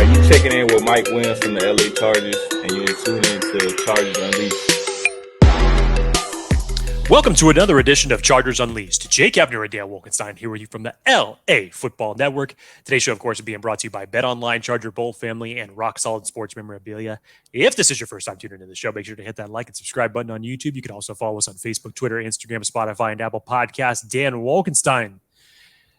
You checking in with Mike Williams from the LA Chargers, and you're tuning into Chargers Unleashed. Welcome to another edition of Chargers Unleashed. Jake Hefner and Dan Wolkenstein here with you from the LAFB Network. Today's show, of course, is being brought to you by BetOnline, Charger Bowl Family, and Rock Solid Sports Memorabilia. If this is your first time tuning into the show, make sure to hit that like and subscribe button on YouTube. You can also follow us on Facebook, Twitter, Instagram, Spotify, and Apple Podcasts. Dan Wolkenstein.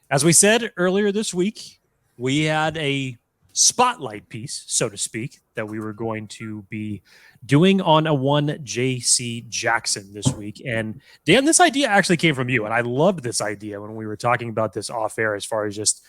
As we said earlier this week, we had a spotlight piece, so to speak, that we were going to be doing on a one J.C. Jackson this week. And Dan, this idea actually came from you. And I loved this idea when we were talking about this off air, as far as just,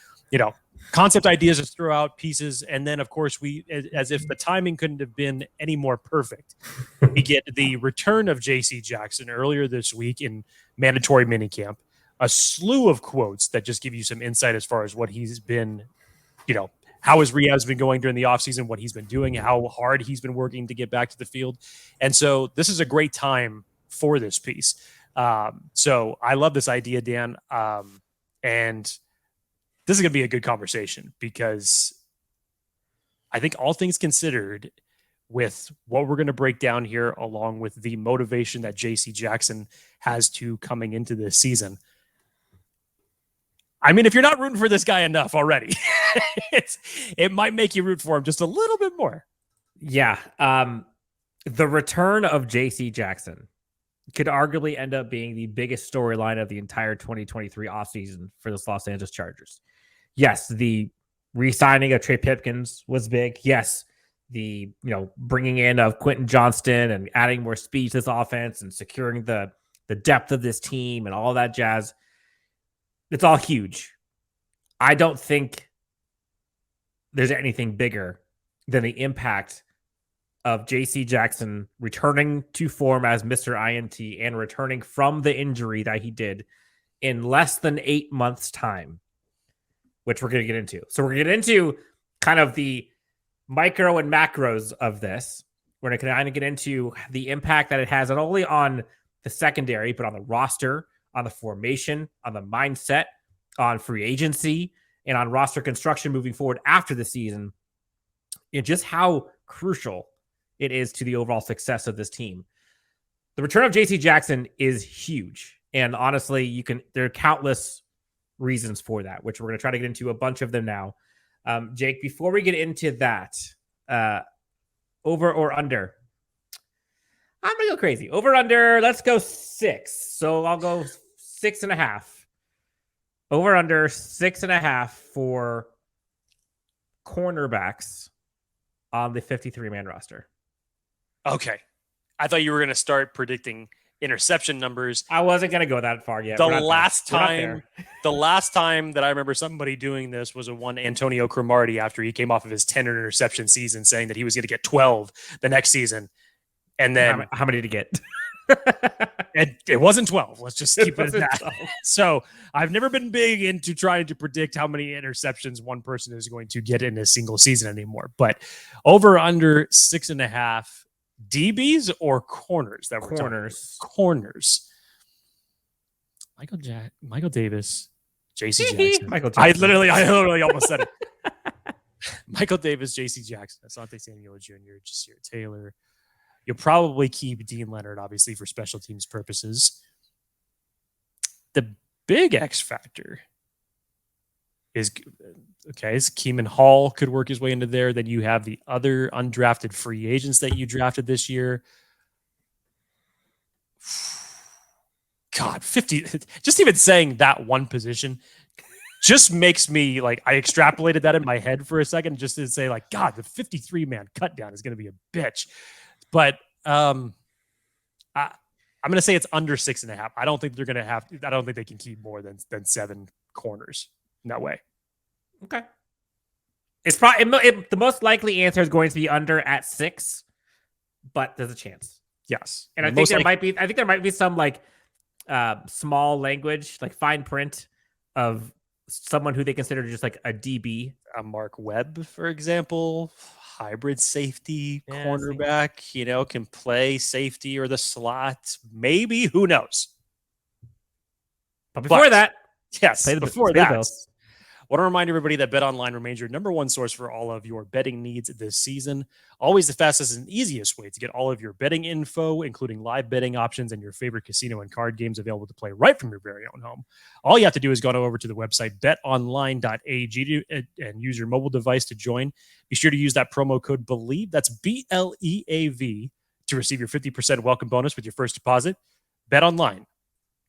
concept ideas to throw out pieces. And then, of course, we, as if the timing couldn't have been any more perfect, we get the return of J.C. Jackson earlier this week in mandatory minicamp. A slew of quotes that just give you some insight as far as what he's been, how his rehab's been going during the offseason, what he's been doing, how hard he's been working to get back to the field. And so this is a great time for this piece. So I love this idea, Dan. And this is going to be a good conversation because I think all things considered, with what we're going to break down here, along with the motivation that J.C. Jackson has to coming into this season, I mean, if you're not rooting for this guy enough already, it might make you root for him just a little bit more. Yeah. The return of J.C. Jackson could arguably end up being the biggest storyline of the entire 2023 offseason for the Los Angeles Chargers. Yes, the re-signing of Trey Pipkins was big. Yes, the bringing in of Quentin Johnston and adding more speed to this offense and securing the depth of this team and all that jazz. It's all huge. I don't think there's anything bigger than the impact of J.C. Jackson returning to form as Mr. INT and returning from the injury that he did in less than 8 months' time, which we're going to get into. So we're going to get into kind of the micro and macros of this. We're going to kind of get into the impact that it has not only on the secondary, but on the roster, on the formation, on the mindset, on free agency, and on roster construction moving forward after the season, and just how crucial it is to the overall success of this team. The return of J.C. Jackson is huge. And honestly, there are countless reasons for that, which we're going to try to get into a bunch of them now. Jake, before we get into that, over or under? I'm going to go crazy. Over, under, let's go 6. So I'll go 6.5. Over, under 6.5 for cornerbacks on the 53-man roster. Okay. I thought you were going to start predicting interception numbers. I wasn't going to go that far yet. The last time that I remember somebody doing this was a one Antonio Cromartie after he came off of his 10 interception season, saying that he was going to get 12 the next season. And then how many did he get? It wasn't 12. Let's just keep it at that. 12. So I've never been big into trying to predict how many interceptions one person is going to get in a single season anymore. But over under 6.5 DBs or corners that were corners. Michael Davis, J.C. Jackson. I literally almost said it. Michael Davis, J.C. Jackson, Asante Samuel Jr., Jasir Taylor. You'll probably keep Deane Leonard, obviously, for special teams purposes. The big X factor is Keeman Hall could work his way into there. Then you have the other undrafted free agents that you drafted this year. God, 50. Just even saying that one position just makes me like, I extrapolated that in my head for a second just to say, like, God, the 53-man cut down is going to be a bitch. But I'm going to say it's under 6.5. I don't think they're going to have. I don't think they can keep more than 7 corners. No way. Okay. It's probably the most likely answer is going to be under at 6, but there's a chance. Yes, and I think there might be some like small language, like fine print of someone who they consider just like a DB, a Mark Webb, for example. Hybrid safety cornerback, can play safety or the slot. Maybe, who knows? But before that, yes, before that, want to remind everybody that BetOnline remains your number one source for all of your betting needs this season. Always the fastest and easiest way to get all of your betting info, including live betting options and your favorite casino and card games available to play right from your very own home. All you have to do is go over to the website betonline.ag and use your mobile device to join. Be sure to use that promo code BELIEVE, that's BLEAV, to receive your 50% welcome bonus with your first deposit. BetOnline,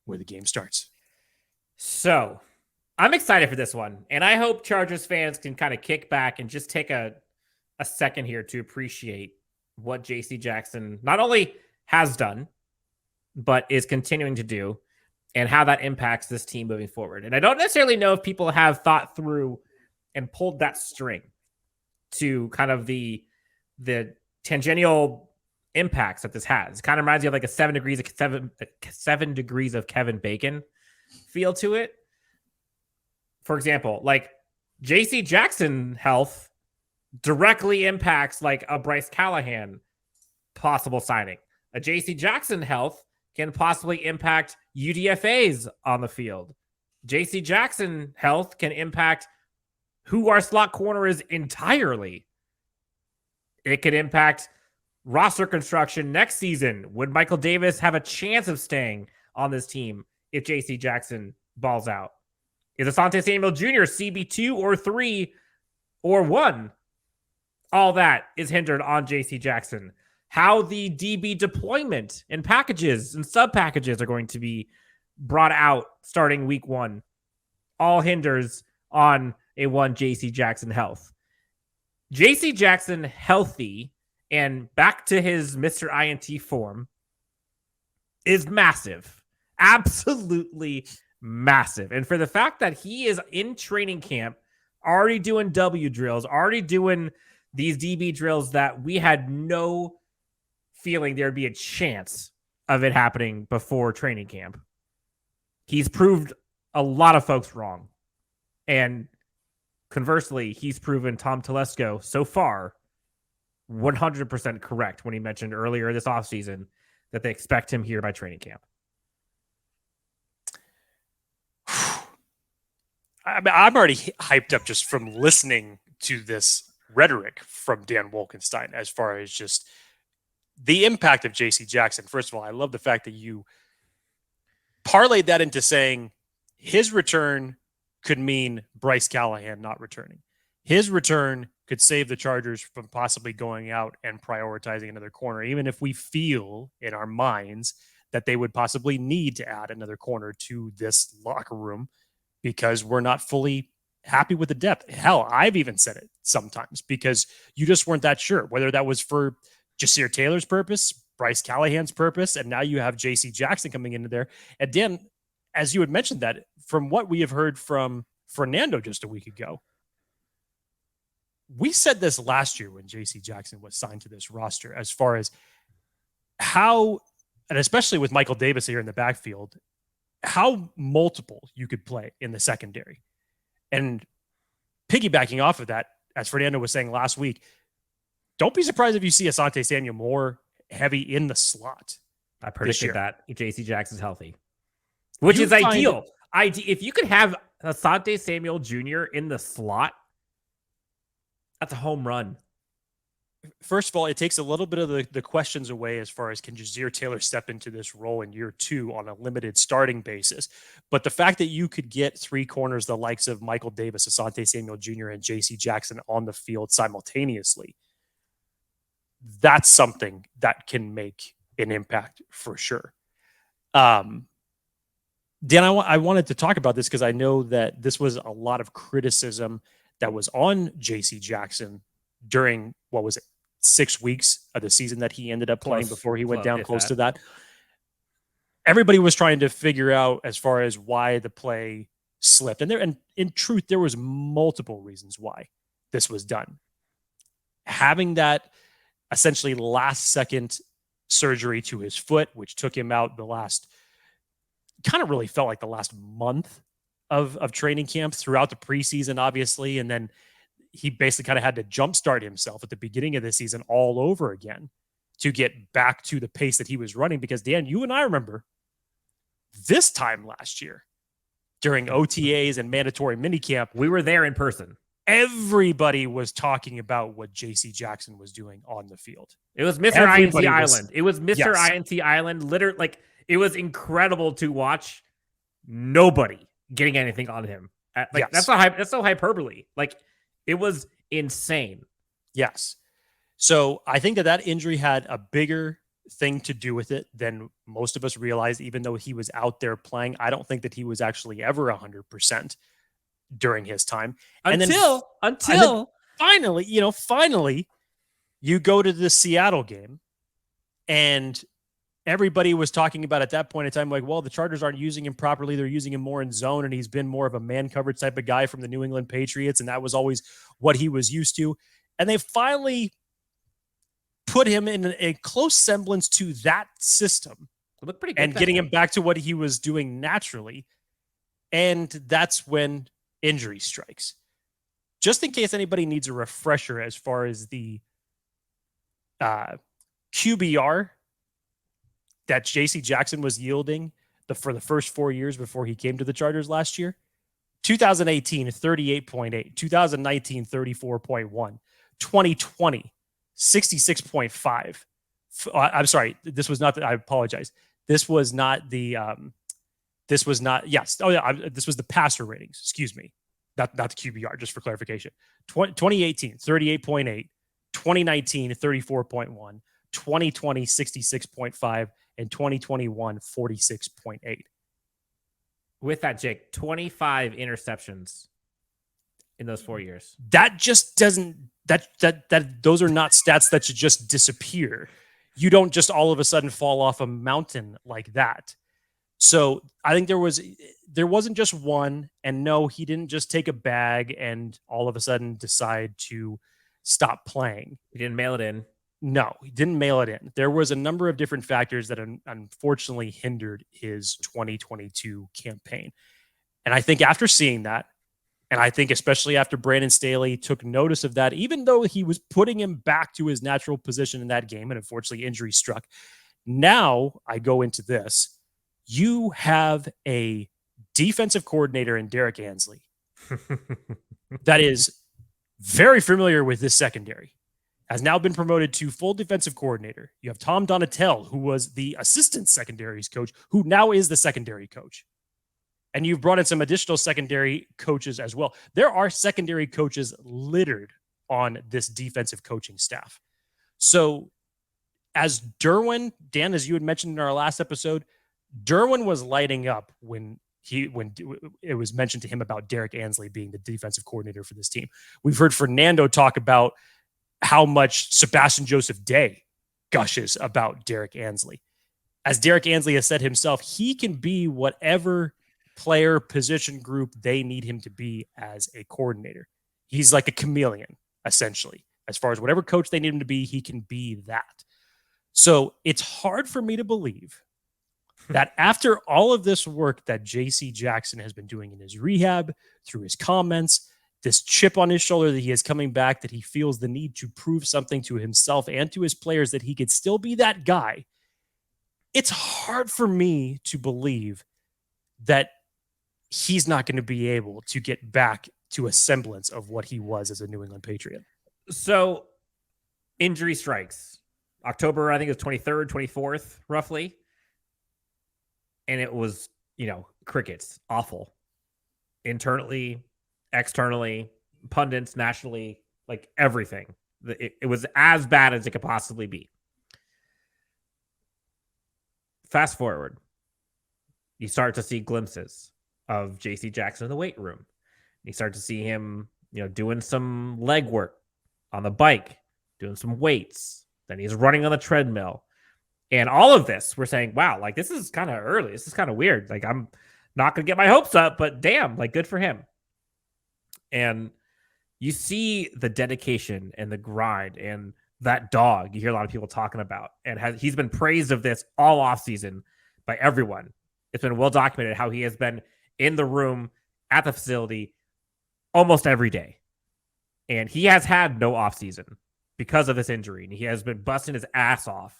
where the game starts. So I'm excited for this one, and I hope Chargers fans can kind of kick back and just take a second here to appreciate what J.C. Jackson not only has done, but is continuing to do, and how that impacts this team moving forward. And I don't necessarily know if people have thought through and pulled that string to kind of the tangential impacts that this has. It kind of reminds you of like a 7 degrees of Kevin Bacon feel to it. For example, like J.C. Jackson health directly impacts like a Bryce Callahan possible signing. A J.C. Jackson health can possibly impact UDFAs on the field. J.C. Jackson health can impact who our slot corner is entirely. It could impact roster construction next season. Would Michael Davis have a chance of staying on this team if J.C. Jackson balls out? Is Asante Samuel Jr. CB2 or 3 or 1? All that is hindered on J.C. Jackson. How the DB deployment and packages and sub packages are going to be brought out starting week 1 all hinders on a one J.C. Jackson health. J.C. Jackson healthy and back to his Mr. INT form is massive. Absolutely massive. And for the fact that he is in training camp, already doing W drills, already doing these DB drills that we had no feeling there'd be a chance of it happening before training camp. He's proved a lot of folks wrong. And conversely, he's proven Tom Telesco so far 100% correct when he mentioned earlier this offseason that they expect him here by training camp. I'm already hyped up just from listening to this rhetoric from Dan Wolkenstein as far as just the impact of J.C. Jackson. First of all, I love the fact that you parlayed that into saying his return could mean Bryce Callahan not returning. His return could save the Chargers from possibly going out and prioritizing another corner, even if we feel in our minds that they would possibly need to add another corner to this locker room because we're not fully happy with the depth. Hell, I've even said it sometimes because you just weren't that sure whether that was for Jasir Taylor's purpose, Bryce Callahan's purpose, and now you have J.C. Jackson coming into there. And Dan, as you had mentioned that, from what we have heard from Fernando just a week ago, we said this last year when J.C. Jackson was signed to this roster as far as how, and especially with Michael Davis here in the backfield, how multiple you could play in the secondary. And piggybacking off of that, as Fernando was saying last week, don't be surprised if you see Asante Samuel more heavy in the slot. I predicted that J.C. Jackson's healthy, which is ideal. If you could have Asante Samuel Jr. in the slot, that's a home run. First of all, it takes a little bit of the questions away as far as can Jasir Taylor step into this role in year 2 on a limited starting basis. But the fact that you could get 3 corners, the likes of Michael Davis, Asante Samuel Jr., and J.C. Jackson on the field simultaneously, that's something that can make an impact for sure. Dan, I wanted to talk about this because I know that this was a lot of criticism that was on J.C. Jackson during, 6 weeks of the season that he ended up playing before he went down close to that. Everybody was trying to figure out as far as why the play slipped. And in truth, there was multiple reasons why this was done. Having that essentially last second surgery to his foot, which took him out the last, kind of really felt like the last month of training camp throughout the preseason, obviously. And then he basically kind of had to jumpstart himself at the beginning of the season all over again to get back to the pace that he was running. Because Dan, you and I remember this time last year, during OTAs and mandatory minicamp. We were there in person. Everybody was talking about what J.C. Jackson was doing on the field. It was Mr. Everybody INT was- Island. It was Mr. Yes. INT Island. Literally, like, it was incredible to watch. Nobody getting anything on him. Yes. That's no hyperbole. Like, it was insane. Yes. So I think that injury had a bigger thing to do with it than most of us realized. Even though he was out there playing, I don't think that he was actually ever 100% during his time. Until Finally, you go to the Seattle game, and everybody was talking about at that point in time, like, well, the Chargers aren't using him properly. They're using him more in zone, and he's been more of a man coverage type of guy from the New England Patriots, and that was always what he was used to. And they finally put him in a close semblance to that system. It looked pretty good. And getting him back to what he was doing naturally. And that's when injury strikes. Just in case anybody needs a refresher as far as the QBR that J.C. Jackson was yielding for the first 4 years before he came to the Chargers last year, 2018, 38.8, 2019, 34.1, 2020, 66.5. I'm sorry. This was not I apologize. This was not the, this was not, yes. Oh yeah. This was the passer ratings. Excuse me. Not the QBR, just for clarification. 2018, 38.8, 2019, 34.1, 2020, 66.5, and 2021, 46.8. With that, Jake, 25 interceptions in those 4 years. That just doesn't, those are not stats that should just disappear. You don't just all of a sudden fall off a mountain like that. So I think there wasn't just one, and no, he didn't just take a bag and all of a sudden decide to stop playing. He didn't mail it in. No, he didn't mail it in. There was a number of different factors that unfortunately hindered his 2022 campaign. And I think after seeing that, and I think especially after Brandon Staley took notice of that, even though he was putting him back to his natural position in that game, and unfortunately injury struck. Now I go into this. You have a defensive coordinator in Derrick Ansley that is very familiar with this secondary, has now been promoted to full defensive coordinator. You have Tom Donatel, who was the assistant secondaries coach, who now is the secondary coach. And you've brought in some additional secondary coaches as well. There are secondary coaches littered on this defensive coaching staff. So as Derwin, Dan, as you had mentioned in our last episode, Derwin was lighting up when it was mentioned to him about Derrick Ansley being the defensive coordinator for this team. We've heard Fernando talk about how much Sebastian Joseph Day gushes about Derrick Ansley. As Derrick Ansley has said himself, he can be whatever player position group they need him to be as a coordinator. He's like a chameleon, essentially. As far as whatever coach they need him to be, he can be that. So it's hard for me to believe that after all of this work that J.C. Jackson has been doing in his rehab, through his comments, this chip on his shoulder that he is coming back, that he feels the need to prove something to himself and to his players that he could still be that guy. It's hard for me to believe that he's not going to be able to get back to a semblance of what he was as a New England Patriot. So injury strikes. October, I think it was 23rd, 24th, roughly. And it was, crickets. Awful. Internally, externally, pundits, nationally, like everything. It was as bad as it could possibly be. Fast forward. You start to see glimpses of J.C. Jackson in the weight room. You start to see him, doing some leg work on the bike, doing some weights. Then he's running on the treadmill. And all of this, we're saying, wow, like this is kind of early. This is kind of weird. Like I'm not going to get my hopes up, but damn, like good for him. And you see the dedication and the grind and that dog you hear a lot of people talking about. And he's been praised of this all offseason by everyone. It's been well documented how he has been in the room at the facility almost every day. And he has had no offseason because of this injury. And he has been busting his ass off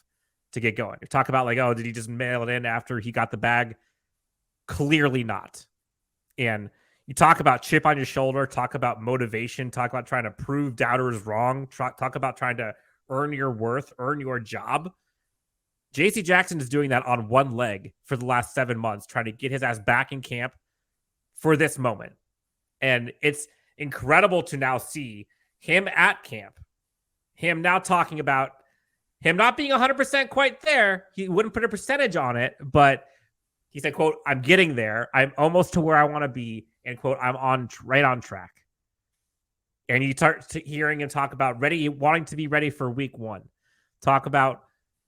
to get going. You talk about like, oh, did he just mail it in after he got the bag? Clearly not. And you talk about chip on your shoulder, talk about motivation, talk about trying to prove doubters wrong, talk about trying to earn your worth, earn your job. JC Jackson is doing that on one leg for the last 7 months, trying to get his ass back in camp for this moment. And it's incredible to now see him at camp, him now talking about him not being 100% quite there. He wouldn't put a percentage on it, but he said, quote, I'm getting there. I'm almost to where I want to be. And quote, I'm right on track. And you start hearing him talk about wanting to be ready for week 1. Talk about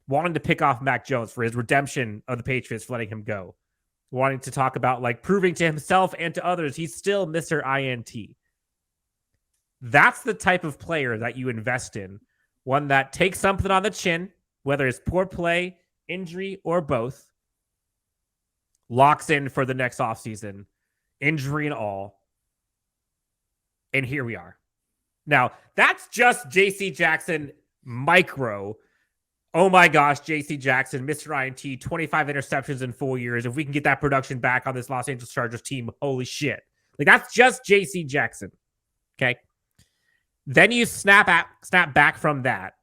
wanting to pick off Mac Jones for his redemption of the Patriots for letting him go. Wanting to talk about like proving to himself and to others he's still Mr. INT. That's the type of player that you invest in. One that takes something on the chin, whether it's poor play, injury, or both, locks in for the next offseason, injury and all. And here we are. Now, that's just JC Jackson micro. Oh my gosh, JC Jackson, Mr. INT, 25 interceptions in 4 years. If we can get that production back on this Los Angeles Chargers team, holy shit. Like, that's just JC Jackson. Okay. Then you snap back from that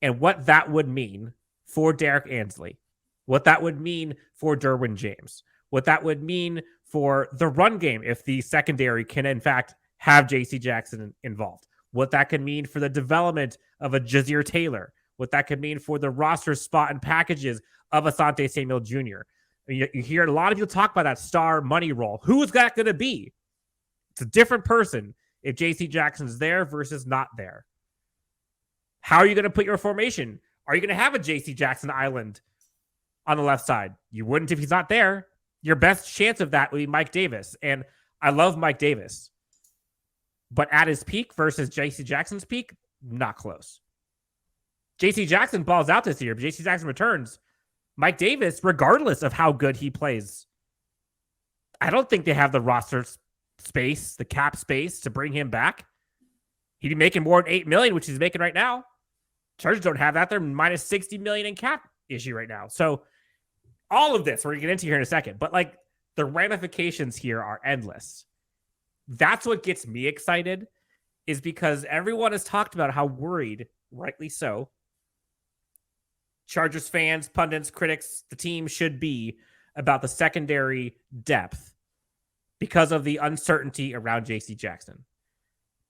and what that would mean for Derrick Ansley, what that would mean for Derwin James, what that would mean for the run game if the secondary can, in fact, have JC Jackson involved, what that could mean for the development of a Jazeer Taylor, what that could mean for the roster spot and packages of Asante Samuel Jr. You hear a lot of people talk about that star money role. Who is that going to be? It's a different person if JC Jackson's there versus not there. How are you going to put your formation? Are you going to have a JC Jackson island on the left side? You wouldn't if he's not there. Your best chance of that would be Mike Davis. And I love Mike Davis. But at his peak versus JC Jackson's peak, not close. JC Jackson balls out this year, but JC Jackson returns. Mike Davis, regardless of how good he plays, I don't think they have the roster space, the cap space to bring him back. He'd be making more than $8 million, which he's making right now. Chargers don't have that. They're minus $60 million in cap issue right now. So all of this, we're going to get into here in a second, but like the ramifications here are endless. That's what gets me excited, is because everyone has talked about how worried, rightly so, Chargers fans, pundits, critics, the team should be about the secondary depth because of the uncertainty around JC Jackson.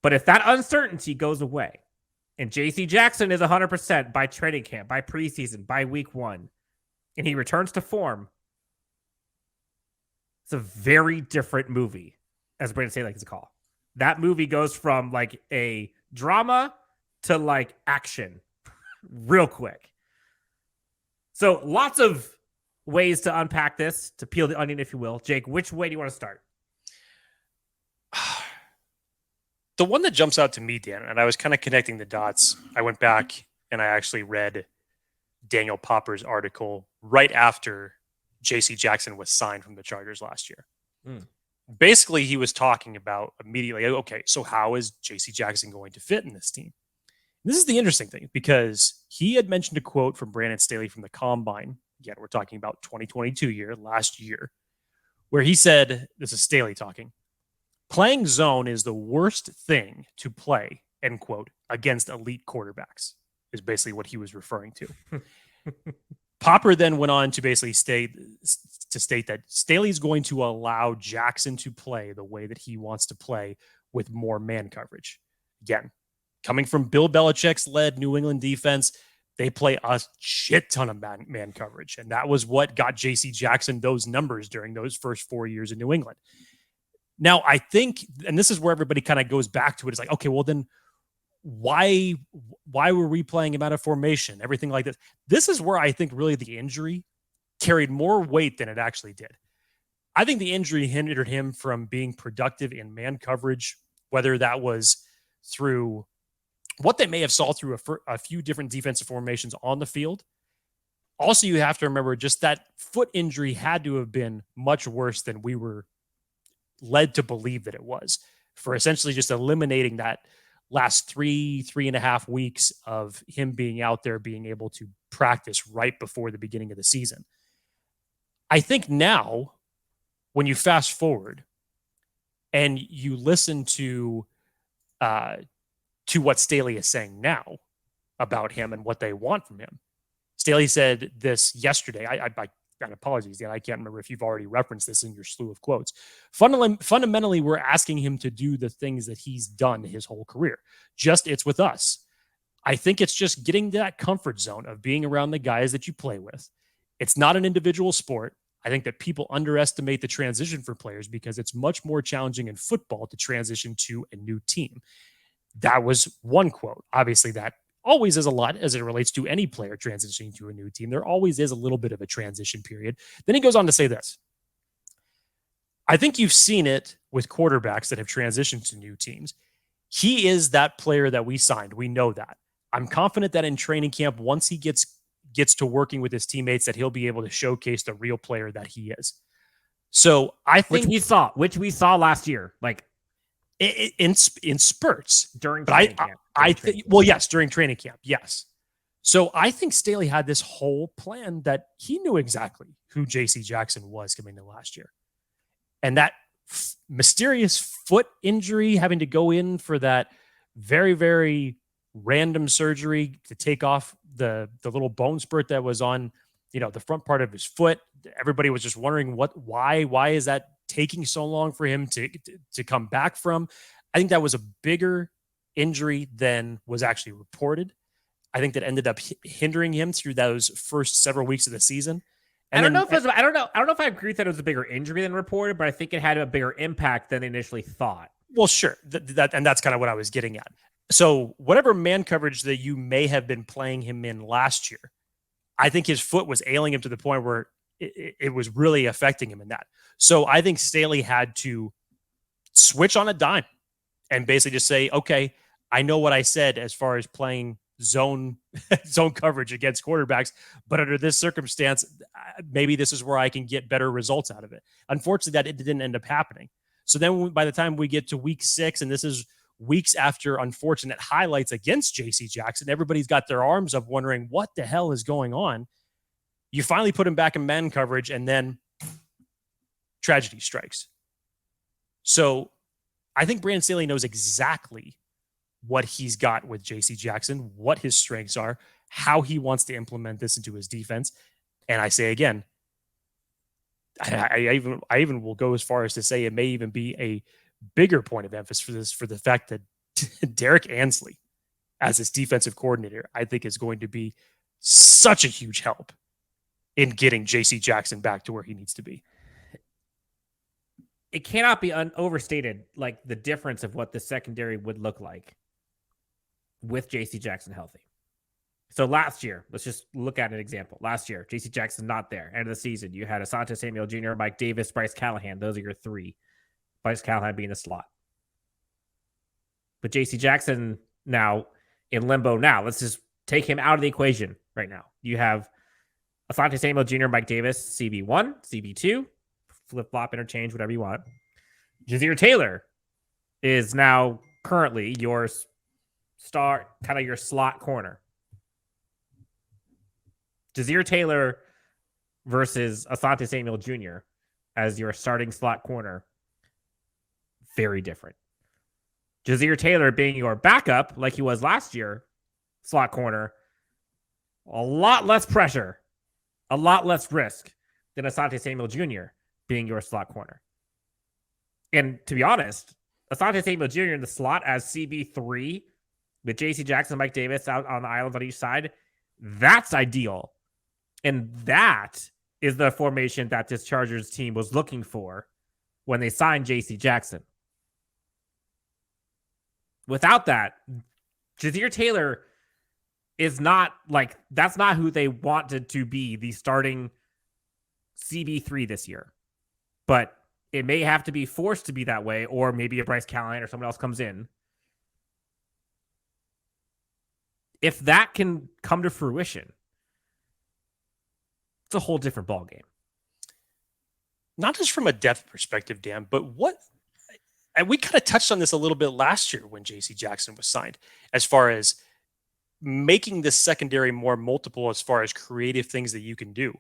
But if that uncertainty goes away and JC Jackson is 100% by training camp, by preseason, by week 1, and he returns to form, it's a very different movie, as Brandon Staley likes to call. That movie goes from like a drama to like action real quick. So lots of ways to unpack this, to peel the onion, if you will. Jake, which way do you want to start? The one that jumps out to me, Dan, and I was kind of connecting the dots. I went back and I actually read Daniel Popper's article right after JC Jackson was signed from the Chargers last year. Basically, he was talking about immediately, okay, so how is JC Jackson going to fit in this team? This is the interesting thing, because he had mentioned a quote from Brandon Staley from the Combine. Again, we're talking about 2022 year, last year, where he said, this is Staley talking, playing zone is the worst thing to play, end quote, against elite quarterbacks, is basically what he was referring to. Popper then went on to basically state that Staley's going to allow Jackson to play the way that he wants to play with more man coverage. Again, coming from Bill Belichick's led New England defense, they play a shit ton of man coverage. And that was what got JC Jackson those numbers during those first 4 years in New England. Now, I think, and this is where everybody kind of goes back to it, is like, okay, well then why were we playing him out of formation? Everything like this. This is where I think really the injury carried more weight than it actually did. I think the injury hindered him from being productive in man coverage, whether that was through what they may have saw through a few different defensive formations on the field. Also, you have to remember just that foot injury had to have been much worse than we were led to believe that it was, for essentially just eliminating that last 3.5 weeks of him being out there, being able to practice right before the beginning of the season. I think now, when you fast forward, and you listen to what Staley is saying now about him and what they want from him. Staley said this yesterday. I got apologies, Dan. I can't remember if you've already referenced this in your slew of quotes. Fundamentally, we're asking him to do the things that he's done his whole career. Just it's with us. I think it's just getting to that comfort zone of being around the guys that you play with. It's not an individual sport. I think that people underestimate the transition for players because it's much more challenging in football to transition to a new team. That was one quote. Obviously, that always is a lot as it relates to any player transitioning to a new team. There always is a little bit of a transition period. Then he goes on to say this. I think you've seen it with quarterbacks that have transitioned to new teams. He is that player that we signed. We know that. I'm confident that in training camp, once he gets to working with his teammates, that he'll be able to showcase the real player that he is. So I think which we saw last year, like in spurts during training camp. Yes, during training camp, yes. So I think Staley had this whole plan that he knew exactly who J.C. Jackson was coming to last year, and that mysterious foot injury, having to go in for that very, very random surgery to take off the little bone spurt that was on, the front part of his foot. Everybody was just wondering why is that taking so long for him to come back from? I think that was a bigger injury than was actually reported. I think that ended up hindering him through those first several weeks of the season. And I don't know if I agree that it was a bigger injury than reported, but I think it had a bigger impact than initially thought. Well, sure. And that's kind of what I was getting at. So whatever man coverage that you may have been playing him in last year, I think his foot was ailing him to the point where it was really affecting him in that. So I think Staley had to switch on a dime and basically just say, okay, I know what I said as far as playing zone coverage against quarterbacks, but under this circumstance, maybe this is where I can get better results out of it. Unfortunately, that it didn't end up happening. So then by the time we get to week 6, and this is weeks after unfortunate highlights against J.C. Jackson, everybody's got their arms up wondering what the hell is going on. You finally put him back in man coverage, and then tragedy strikes. So I think Brandon Staley knows exactly what he's got with J.C. Jackson, what his strengths are, how he wants to implement this into his defense. And I say again, I even will go as far as to say it may even be a bigger point of emphasis for the fact that Derrick Ansley as his defensive coordinator, I think is going to be such a huge help in getting J.C. Jackson back to where he needs to be. It cannot be overstated, like the difference of what the secondary would look like with J.C. Jackson healthy. So last year, let's just look at an example. Last year, J.C. Jackson not there. End of the season, you had Asante Samuel Jr., Mike Davis, Bryce Callahan. Those are your 3. Bryce Callahan being a slot. But J.C. Jackson now in limbo now. Let's just take him out of the equation right now. You have Asante Samuel Jr., Mike Davis, CB1, CB2, flip-flop, interchange, whatever you want. Jazir Taylor is now currently your star, kind of your slot corner. Jazir Taylor versus Asante Samuel Jr. as your starting slot corner. Very different. Jazir Taylor being your backup, like he was last year, slot corner, a lot less pressure, a lot less risk than Asante Samuel Jr. being your slot corner. And to be honest, Asante Samuel Jr. in the slot as CB3 with J.C. Jackson and Mike Davis out on the islands on each side, that's ideal. And that is the formation that this Chargers team was looking for when they signed J.C. Jackson. Without that, Jazir Taylor is not like, that's not who they wanted to be the starting CB3 this year. But it may have to be forced to be that way, or maybe a Bryce Callahan or someone else comes in. If that can come to fruition, it's a whole different ballgame. Not just from a depth perspective, Dan, but and we kind of touched on this a little bit last year when J.C. Jackson was signed, as far as making this secondary more multiple as far as creative things that you can do.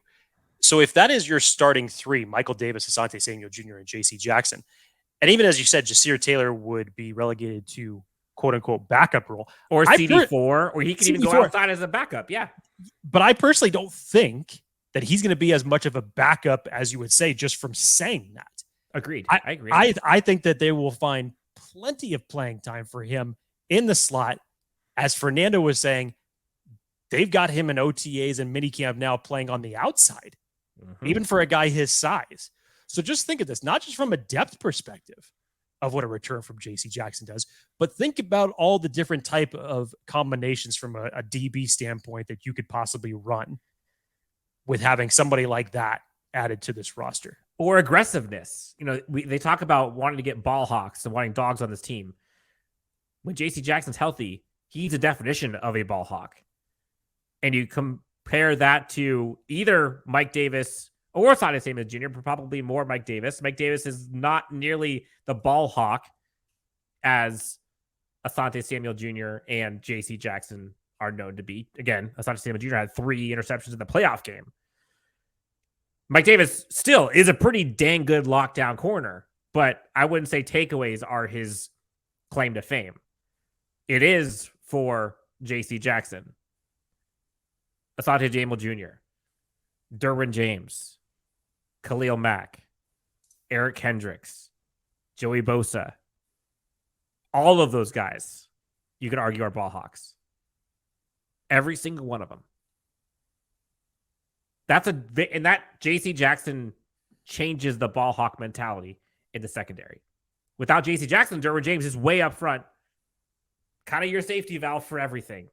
So if that is your starting 3, Michael Davis, Asante Samuel Jr., and J.C. Jackson, And even as you said, Jasir Taylor would be relegated to quote unquote backup role. Or CD4, or he can even go CD4. outside as a backup. Yeah. But I personally don't think that he's going to be as much of a backup as you would say just from saying that. Agreed. I agree. I think that they will find plenty of playing time for him in the slot. As Fernando was saying, they've got him in OTAs and minicamp now playing on the outside, even for a guy his size. So just think of this, not just from a depth perspective of what a return from JC Jackson does, but think about all the different type of combinations from a DB standpoint that you could possibly run with having somebody like that added to this roster. Or aggressiveness. You know, they talk about wanting to get ball hawks and wanting dogs on this team. When JC Jackson's healthy, he's a definition of a ball hawk. And you compare that to either Mike Davis or Asante Samuel Jr., but probably more Mike Davis. Mike Davis is not nearly the ball hawk as Asante Samuel Jr. and JC Jackson are known to be. Again, Asante Samuel Jr. had 3 interceptions in the playoff game. Mike Davis still is a pretty dang good lockdown corner, but I wouldn't say takeaways are his claim to fame. It is for JC Jackson, Asante Samuel Jr., Derwin James, Khalil Mack, Eric Kendricks, Joey Bosa. All of those guys, you could argue, are ball hawks. Every single one of them. And that JC Jackson changes the ball hawk mentality in the secondary. Without JC Jackson, Derwin James is way up front. Kind of your safety valve for everything.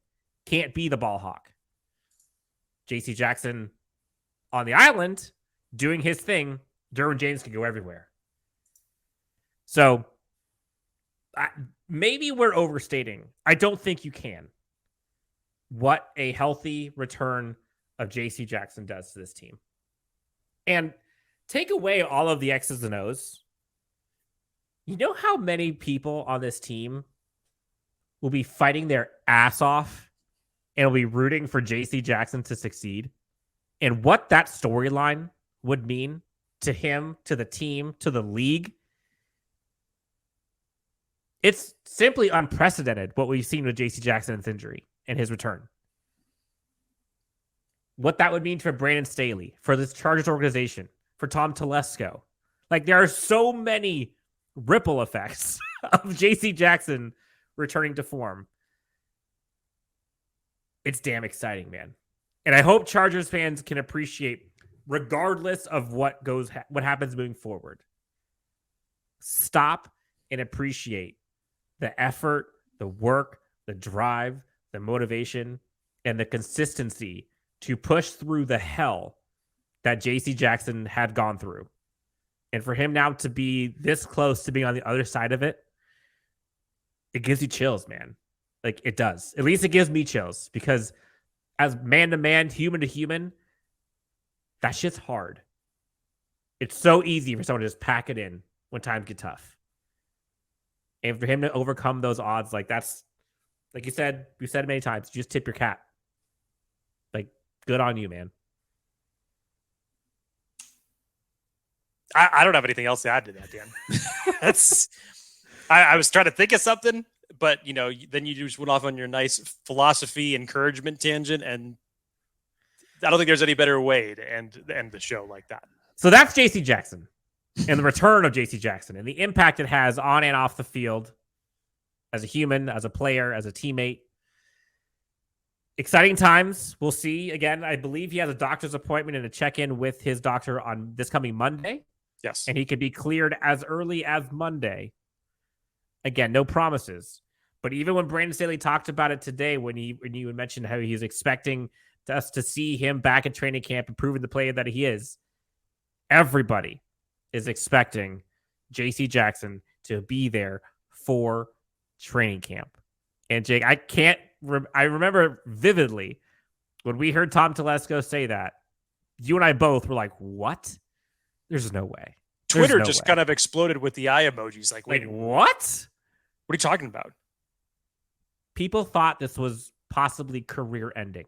Can't be the ball hawk. JC Jackson on the island doing his thing. Derwin James can go everywhere. So maybe we're overstating. I don't think you can. What a healthy return of JC Jackson does to this team. And take away all of the X's and O's. You know how many people on this team will be fighting their ass off and will be rooting for JC Jackson to succeed? And what that storyline would mean to him, to the team, to the league. It's simply unprecedented what we've seen with JC Jackson's injury and his return. What that would mean for Brandon Staley, for this Chargers organization, for Tom Telesco. Like, there are so many ripple effects of JC Jackson returning to form. It's damn exciting, man. And I hope Chargers fans can appreciate, regardless of what happens moving forward, stop and appreciate the effort, the work, the drive, the motivation, and the consistency to push through the hell that JC Jackson had gone through. And for him now to be this close to being on the other side of it, it gives you chills, man. Like, it does. At least it gives me chills, because as man to man, human to human, that shit's hard. It's so easy for someone to just pack it in when times get tough. And for him to overcome those odds, like, that's, like you said, we've said it many times, just tip your cap. Like, good on you, man. I don't have anything else to add to that, Dan. I was trying to think of something, but then you just went off on your nice philosophy encouragement tangent, and I don't think there's any better way to end the show like that. So that's JC Jackson and the return of JC Jackson and the impact it has on and off the field as a human, as a player, as a teammate. Exciting times. We'll see. Again, I believe he has a doctor's appointment and a check-in with his doctor on this coming Monday. Yes. And he could be cleared as early as Monday. Again, no promises. But even when Brandon Staley talked about it today, when you mentioned how he's expecting us to see him back at training camp and proving the player that he is, everybody is expecting JC Jackson to be there for training camp. And Jake, I remember vividly when we heard Tom Telesco say that, you and I both were like, what? There's no way. Twitter just kind of exploded with the eye emojis. Like, wait, what? What are you talking about? People thought this was possibly career ending.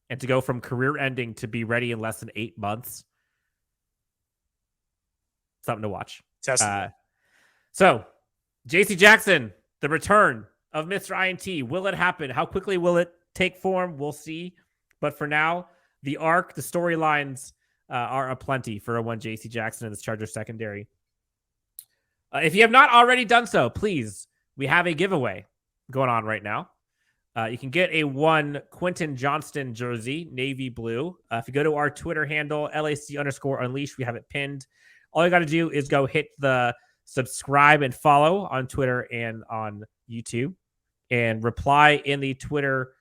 And to go from career ending to be ready in less than 8 months, something to watch. So, JC Jackson, the return of Mr. INT. Will it happen? How quickly will it take form? We'll see. But for now, the arc, the storylines are aplenty for a one JC Jackson in this Chargers secondary. If you have not already done so, please, we have a giveaway going on right now. You can get a one Quentin Johnston jersey, navy blue. If you go to our Twitter handle, LAC_Unleashed, we have it pinned. All you got to do is go hit the subscribe and follow on Twitter and on YouTube, and reply in the Twitter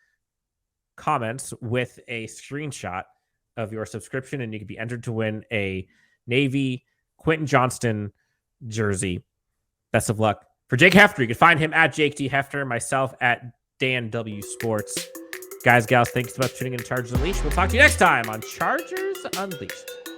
comments with a screenshot of your subscription, and you can be entered to win a Navy Quentin Johnston jersey. Best of luck. For Jake Hefner, you can find him at Jake D. Hefner, myself at Dan W. Sports. Guys, gals, thanks so much for tuning in to Chargers Unleashed. We'll talk to you next time on Chargers Unleashed.